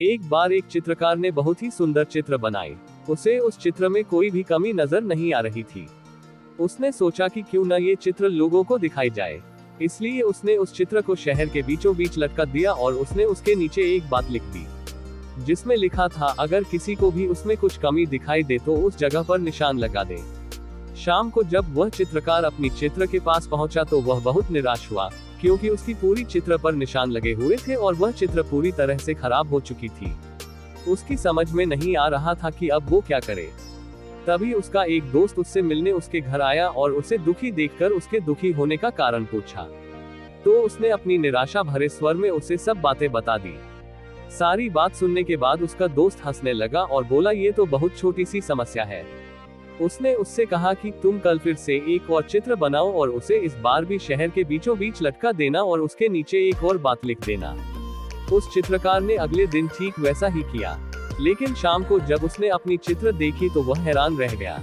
एक बार एक चित्रकार ने बहुत ही सुंदर चित्र बनाए। उसे उस चित्र में कोई भी कमी नजर नहीं आ रही थी। उसने सोचा कि क्यों न ये चित्र लोगों को दिखाई जाए। इसलिए उसने उस चित्र को शहर के बीचों बीच लटका दिया और उसने उसके नीचे एक बात लिख दी, जिसमें लिखा था, अगर किसी को भी उसमें कुछ कमी दिखाई दे तो उस जगह पर निशान लगा दे। शाम को जब वह चित्रकार अपनी चित्र के पास पहुंचा तो वह बहुत निराश हुआ, क्योंकि उसकी पूरी चित्र पर निशान लगे हुए थे और वह चित्र पूरी तरह से खराब हो चुकी थी। उसकी समझ में नहीं आ रहा था कि अब वो क्या करे। तभी उसका एक दोस्त उससे मिलने उसके घर आया और उसे दुखी देखकर उसके दुखी होने का कारण पूछा। तो उसने अपनी निराशा भरे स्वर में उसे सब बातें बता दी। सारी बात सुनने के बाद उसका दोस्त हंसने लगा और बोला, ये तो बहुत छोटी सी समस्या है। उसने उससे कहा कि तुम कल फिर से एक और चित्र बनाओ और उसे इस बार भी शहर के बीचों बीच लटका देना और उसके नीचे एक और बात लिख देना। उस चित्रकार ने अगले दिन ठीक वैसा ही किया, लेकिन शाम को जब उसने अपनी चित्र देखी तो वह हैरान रह गया,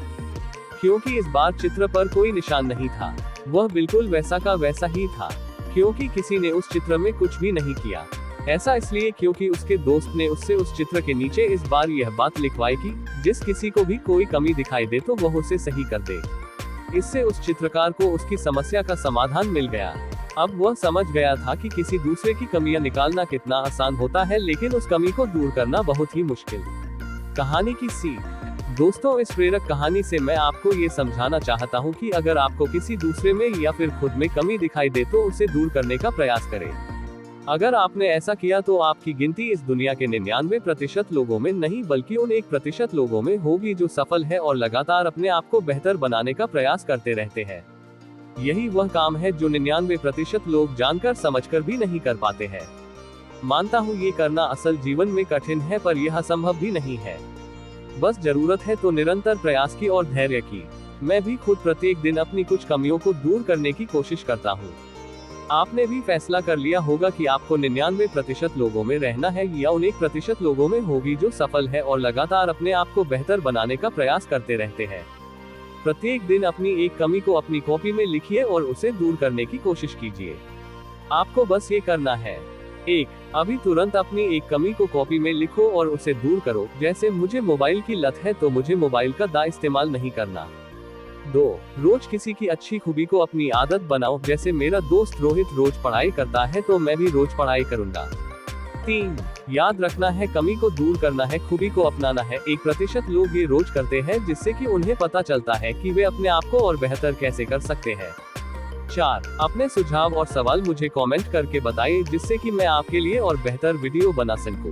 क्योंकि इस बार चित्र पर कोई निशान नहीं था। वह बिल्कुल वैसा का वैसा ही था, क्योंकि किसी ने उस चित्र में कुछ भी नहीं किया। ऐसा इसलिए क्योंकि उसके दोस्त ने उससे उस चित्र के नीचे इस बार यह बात लिखवाई कि जिस किसी को भी कोई कमी दिखाई दे तो वह उसे सही कर दे। इससे उस चित्रकार को उसकी समस्या का समाधान मिल गया। अब वह समझ गया था कि किसी दूसरे की कमियां निकालना कितना आसान होता है, लेकिन उस कमी को दूर करना बहुत ही मुश्किल। कहानी की सीख। दोस्तों, इस प्रेरक कहानी से मैं आपको ये समझाना चाहता हूँ कि अगर आपको किसी दूसरे में या फिर खुद में कमी दिखाई दे तो उसे दूर करने का प्रयास करें। अगर आपने ऐसा किया तो आपकी गिनती इस दुनिया के 99% लोगों में नहीं बल्कि उन 1% लोगों में होगी जो सफल है और लगातार अपने आप को बेहतर बनाने का प्रयास करते रहते हैं। यही वह काम है जो 99% लोग जानकर समझकर भी नहीं कर पाते हैं। मानता हूँ ये करना असल जीवन में कठिन है, पर यह असंभव भी नहीं है। बस जरूरत है तो निरंतर प्रयास की और धैर्य की। मैं भी खुद प्रत्येक दिन अपनी कुछ कमियों को दूर करने की कोशिश करता हूँ। आपने भी फैसला कर लिया होगा कि आपको 99% लोगों में रहना है या उन 1% लोगों में होगी जो सफल है और लगातार अपने आप को बेहतर बनाने का प्रयास करते रहते हैं। प्रत्येक दिन अपनी एक कमी को अपनी कॉपी में लिखिए और उसे दूर करने की कोशिश कीजिए। आपको बस ये करना है। 1. अभी तुरंत अपनी एक कमी को कॉपी में लिखो और उसे दूर करो। जैसे मुझे मोबाइल की लत है तो मुझे मोबाइल का इस्तेमाल नहीं करना। 2. रोज किसी की अच्छी खूबी को अपनी आदत बनाओ। जैसे मेरा दोस्त रोहित रोज पढ़ाई करता है तो मैं भी रोज पढ़ाई करूंगा। 3. याद रखना है, कमी को दूर करना है, खूबी को अपनाना है। 1% लोग ये रोज करते हैं, जिससे कि उन्हें पता चलता है कि वे अपने आप को और बेहतर कैसे कर सकते हैं। 4. अपने सुझाव और सवाल मुझे कमेंट करके बताइए, जिससे कि मैं आपके लिए और बेहतर वीडियो बना सकूं।